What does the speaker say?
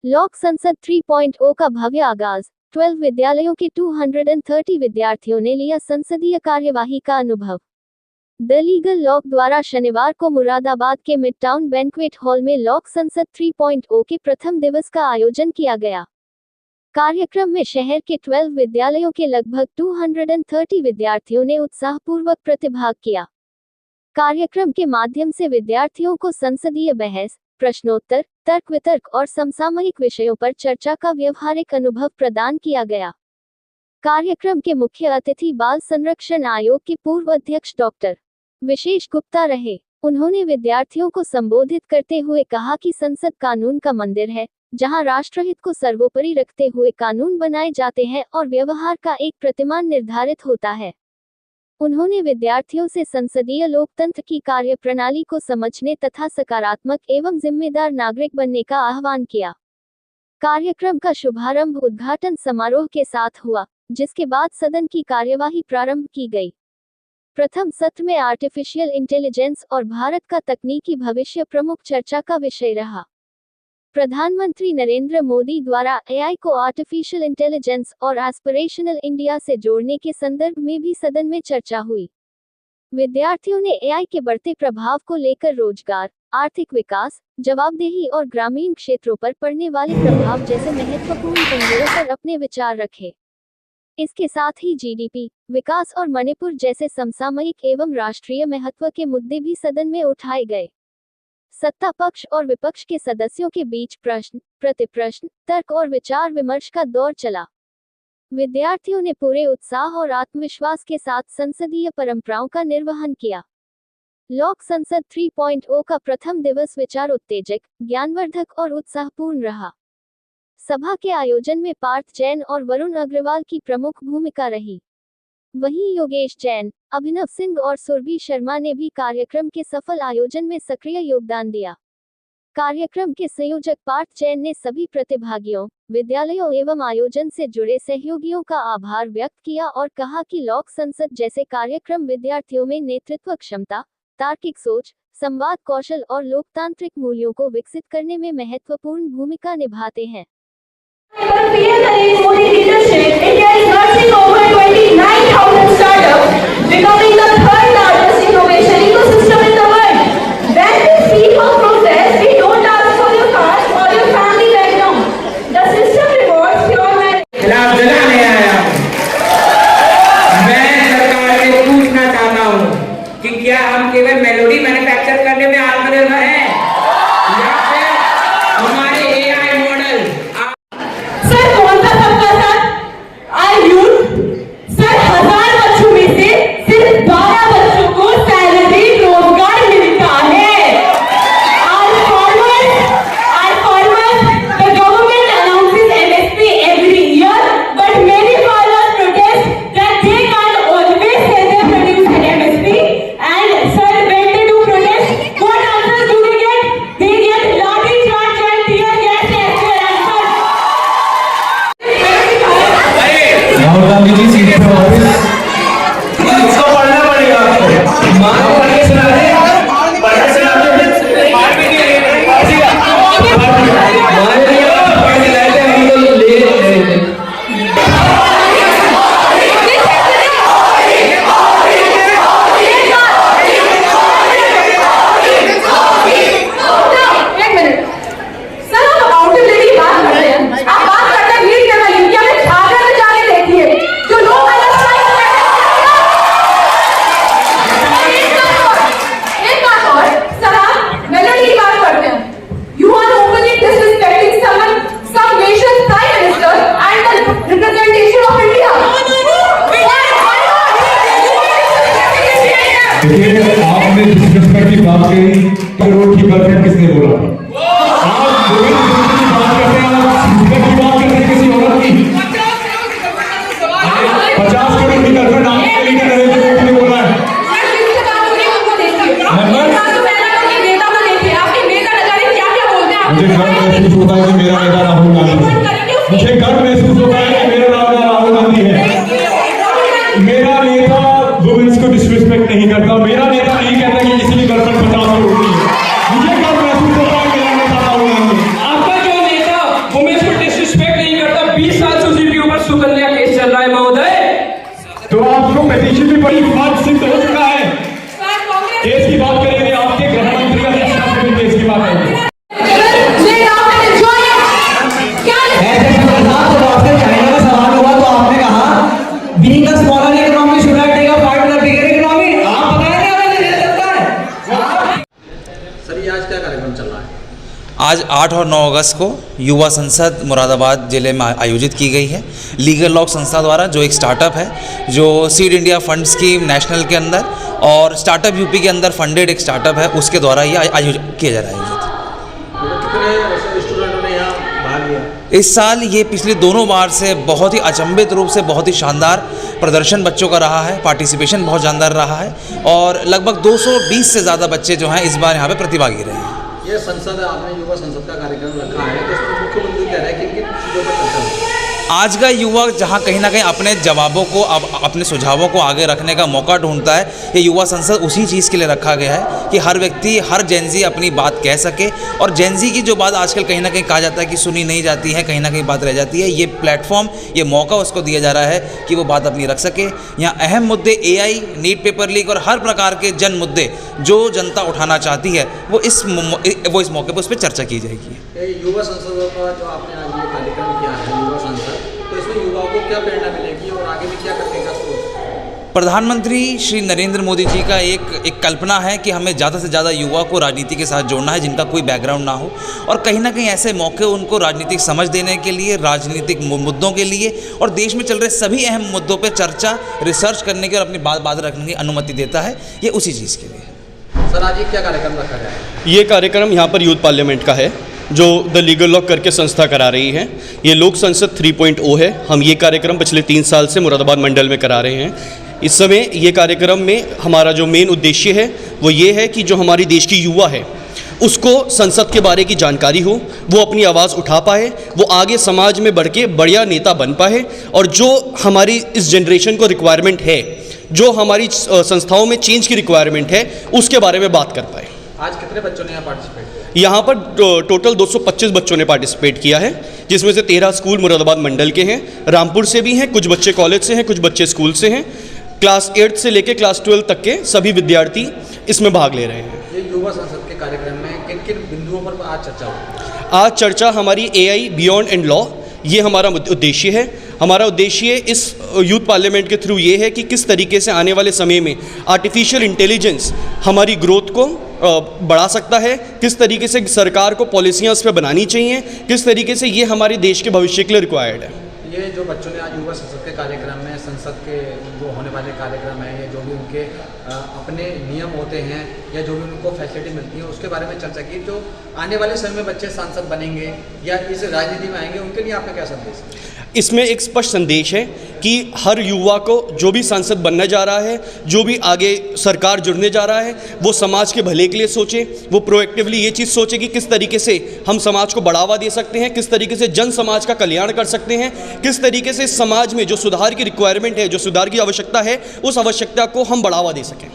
लोक संसद 3.0 का भव्य आगाज। 12 विद्यालयों के 230 विद्यार्थियों ने लिया संसदीय कार्यवाही का अनुभव। द लीगल लॉक द्वारा शनिवार को मुरादाबाद के मिडटाउन बैंक्वेट हॉल में लोक संसद 3.0 के प्रथम दिवस का आयोजन किया गया। कार्यक्रम में शहर के 12 विद्यालयों के लगभग 230 विद्यार्थियों ने उत्साहपूर्वक प्रतिभाग किया। कार्यक्रम के माध्यम से विद्यार्थियों को संसदीय बहस, प्रश्नोत्तर, तर्क वितर्क और समसामयिक विषयों पर चर्चा का व्यवहारिक अनुभव प्रदान किया गया। कार्यक्रम के मुख्य अतिथि बाल संरक्षण आयोग के पूर्व अध्यक्ष डॉक्टर विशेष गुप्ता रहे। उन्होंने विद्यार्थियों को संबोधित करते हुए कहा कि संसद कानून का मंदिर है, जहां राष्ट्रहित को सर्वोपरि रखते हुए कानून बनाए जाते हैं और व्यवहार का एक प्रतिमान निर्धारित होता है। उन्होंने विद्यार्थियों से संसदीय लोकतंत्र की कार्यप्रणाली को समझने तथा सकारात्मक एवं जिम्मेदार नागरिक बनने का आह्वान किया। कार्यक्रम का शुभारंभ उद्घाटन समारोह के साथ हुआ, जिसके बाद सदन की कार्यवाही प्रारंभ की गई। प्रथम सत्र में आर्टिफिशियल इंटेलिजेंस और भारत का तकनीकी भविष्य प्रमुख चर्चा का विषय रहा। प्रधानमंत्री नरेंद्र मोदी द्वारा एआई को आर्टिफिशियल इंटेलिजेंस और एस्पिरेशनल इंडिया से जोड़ने के संदर्भ में भी सदन में चर्चा हुई। विद्यार्थियों ने एआई के बढ़ते प्रभाव को लेकर रोजगार, आर्थिक विकास, जवाबदेही और ग्रामीण क्षेत्रों पर पड़ने वाले प्रभाव जैसे महत्वपूर्ण पहलुओं पर अपने विचार रखे। इसके साथ ही जीडीपी, विकास और मणिपुर जैसे समसामयिक एवं राष्ट्रीय महत्व के मुद्दे भी सदन में उठाए गए। सत्ता पक्ष और विपक्ष के सदस्यों के बीच प्रश्न, प्रतिप्रश्न, तर्क और विचार विमर्श का दौर चला। विद्यार्थियों ने पूरे उत्साह और आत्मविश्वास के साथ संसदीय परंपराओं का निर्वहन किया। लोक संसद 3.0 का प्रथम दिवस विचार उत्तेजक, ज्ञानवर्धक और उत्साहपूर्ण रहा। सभा के आयोजन में पार्थ जैन और वरुण अग्रवाल की प्रमुख भूमिका रही। वहीं योगेश जैन, अभिनव सिंह और सुरभि शर्मा ने भी कार्यक्रम के सफल आयोजन में सक्रिय योगदान दिया। कार्यक्रम के संयोजक पार्थ जैन ने सभी प्रतिभागियों, विद्यालयों एवं आयोजन से जुड़े सहयोगियों का आभार व्यक्त किया और कहा कि लोक संसद जैसे कार्यक्रम विद्यार्थियों में नेतृत्व क्षमता, तार्किक सोच, संवाद कौशल और लोकतांत्रिक मूल्यों को विकसित करने में महत्वपूर्ण भूमिका निभाते हैं। Becoming the third largest innovation ecosystem in the world. When we speak of progress, we don't ask for your caste or your family background. The system rewards pure merit. खिलाफ जलाने आया हूँ। मैं सरकार से पूछना चाहता हूँ कि क्या हम केवल मेलोडी मैन्युफैक्चर करने में आत्मनिर्भर हैं या फिर हमारे एआई मॉडल। सर कौन सा सबका साथ? आई यूथ सर 1000 बच्चों में से सिर्फ 12 बच्चों को सैलरी रोजगार मिलता है। The government announces MSP every year, but many farmers protest that they can't always sell their produce at MSP. And sir, when they do protest, what answers do they get? They get lathi charge and tear gas as their answers. Rahul Gandhi ji seat पर वापस इसको पढ़ना पड़ेगा आपको। मां को पढ़ के सुना दे, पढ़ के सुना दे, मार भी नहीं पढ़ेगा हमारे लिए पढ़ के लाए थे, हम तो ले रहे थे। एक मिनट सर, हम आउटलेट की बात कर रहे हैं, आप बात करते हैं भीड़ के वाली, क्या मैं छात्र में जाके देखिए जो लोग एक बात और सर, आप मेलोडी की बात करते हैं। You are openly disrespecting some nation's prime minister and the representation of India. देखिए, आपने डिसरिस्पेक्ट की बात कही, करोड़ की गर्लफ्रेंड किसने बोला? आप गोविंद की बात करते हैं, आप रिस्पेक्ट की बात करते हैं किसी औरत की। 50 करोड़ की गर्लफ्रेंड आपके लिए नरेंद्र मोदी ने बोला है। मुझे गर्व महसूस होता है कि मेरा नेता राहुल गांधी है। मुझे गर्व महसूस होता है कि मेरा नेता राहुल गांधी है। मेरा नेता वुमेन्स को डिसरिस्पेक्ट नहीं करता। मेरा नेता नहीं कहता कि किसी की गर्लफ्रेंड 50 करोड़ की है। मुझे गर्व महसूस होता है कि मेरा नेता राहुल गांधी। आपका जो नेता बड़ी बात सिद्ध हो चुका है। देश की बात करेंगे, आपके गृह मंत्री अमित शाह से भी देश की बात है। चाइना का सवाल हुआ तो आपने कहा being a smaller economy should not take a part in the bigger economy. आप बताएंगे हमें नहीं सकता है। सर ये आज क्या कार्यक्रम चल रहा है? आज 8 और 9 अगस्त को युवा संसद मुरादाबाद ज़िले में आयोजित की गई है लीगल लॉक संस्था द्वारा, जो एक स्टार्टअप है जो seed India fund scheme national के अंदर और स्टार्टअप यूपी के अंदर फंडेड एक स्टार्टअप है, उसके द्वारा ये आयोजित किया जा रहा है। कितने ऐसे स्टूडेंटों ने यहाँ भाग लिया? इस साल ये पिछले दोनों बार से बहुत ही अचंभित रूप से बहुत ही शानदार प्रदर्शन बच्चों का रहा है, पार्टिसिपेशन बहुत शानदार रहा है और लगभग 220 से ज़्यादा बच्चे जो हैं इस बार यहाँ पे प्रतिभागी रहे हैं। ये संसद आपने युवा संसद का कार्यक्रम रखा है, तो इसमें मुख्यमंत्री कह रहे हैं कि किन चीज़ों पर चर्चा होगी? आज का युवा जहाँ कहीं ना कहीं अपने जवाबों को अपने सुझावों को आगे रखने का मौका ढूंढता है, ये युवा संसद उसी चीज़ के लिए रखा गया है कि हर व्यक्ति, हर जेनजी अपनी बात कह सके और जेनजी की जो बात आजकल कहीं ना कहीं कहा जाता है कि सुनी नहीं जाती है, कहीं ना कहीं बात रह जाती है, ये प्लेटफॉर्म, ये मौका उसको दिया जा रहा है कि वो बात अपनी रख सके। यहाँ अहम मुद्दे AI, नीट पेपर लीक और हर प्रकार के जन मुद्दे जो जनता उठाना चाहती है वो इस मौके पर उस पर चर्चा की जाएगी। युवा संसद का जो आपने आज ये कार्यक्रम किया है युवा संसद, तो इसमें युवाओं को क्या प्रेरणा मिलेगी और आगे भी क्या करने का सोच? प्रधानमंत्री श्री नरेंद्र मोदी जी का एक कल्पना है कि हमें ज़्यादा से ज़्यादा युवा को राजनीति के साथ जोड़ना है जिनका कोई बैकग्राउंड ना हो और कहीं ना कहीं ऐसे मौके उनको राजनीतिक समझ देने के लिए, राजनीतिक मुद्दों के लिए और देश में चल रहे सभी अहम मुद्दों पर चर्चा, रिसर्च करने की और अपनी बात रखने की अनुमति देता है, ये उसी चीज़ के लिए। सर आज ये क्या कार्यक्रम रखा गया है? ये कार्यक्रम यहाँ पर यूथ पार्लियामेंट का है जो द लीगल लॉक करके संस्था करा रही है। ये लोक संसद 3.0 है। हम ये कार्यक्रम पिछले 3 साल से मुरादाबाद मंडल में करा रहे हैं। इस समय ये कार्यक्रम में हमारा जो मेन उद्देश्य है वो ये है कि जो हमारी देश की युवा है उसको संसद के बारे की जानकारी हो, वो अपनी आवाज़ उठा पाए, वो आगे समाज में बढ़ के बढ़िया नेता बन पाए और जो हमारी इस जनरेशन को रिक्वायरमेंट है, जो हमारी संस्थाओं में चेंज की रिक्वायरमेंट है, उसके बारे में बात कर पाए। आज कितने बच्चों ने यहाँ पार्टिसिपेट किया? यहाँ पर टोटल 225 बच्चों ने पार्टिसिपेट किया है, जिसमें से 13 स्कूल मुरादाबाद मंडल के हैं, रामपुर से भी हैं, कुछ बच्चे कॉलेज से हैं, कुछ बच्चे स्कूल से हैं। क्लास 8 से लेकर क्लास 12 तक के सभी विद्यार्थी इसमें भाग ले रहे हैं। ये युवा संसद के कार्यक्रम में किन किन बिंदुओं पर आज चर्चा होगी? आज चर्चा हमारी AI बियॉन्ड एंड लॉ, ये हमारा उद्देश्य है। हमारा उद्देश्य इस यूथ पार्लियामेंट के थ्रू ये है कि किस तरीके से आने वाले समय में आर्टिफिशियल इंटेलिजेंस हमारी ग्रोथ को बढ़ा सकता है, किस तरीके से सरकार को पॉलिसियाँ उस पर बनानी चाहिए, किस तरीके से ये हमारे देश के भविष्य के लिए रिक्वायर्ड है। ये जो बच्चों ने आज युवा संसद के कार्यक्रम में, संसद के जो होने वाले कार्यक्रम हैं, या जो भी उनके अपने नियम होते हैं या जो भी उनको फैसिलिटी मिलती है उसके बारे में चर्चा की। जो आने वाले समय में बच्चे सांसद बनेंगे या इस राजनीति में आएंगे, उनके लिए आपका क्या संदेश है? इसमें एक स्पष्ट संदेश है कि हर युवा को जो भी सांसद बनने जा रहा है, जो भी आगे सरकार जुड़ने जा रहा है, वो समाज के भले के लिए सोचे, वो प्रोएक्टिवली ये चीज़ सोचे कि किस तरीके से हम समाज को बढ़ावा दे सकते हैं, किस तरीके से जन समाज का कल्याण कर सकते हैं, किस तरीके से समाज में जो सुधार की रिक्वायरमेंट है, जो सुधार की आवश्यकता है, उस आवश्यकता को हम बढ़ावा दे सकें।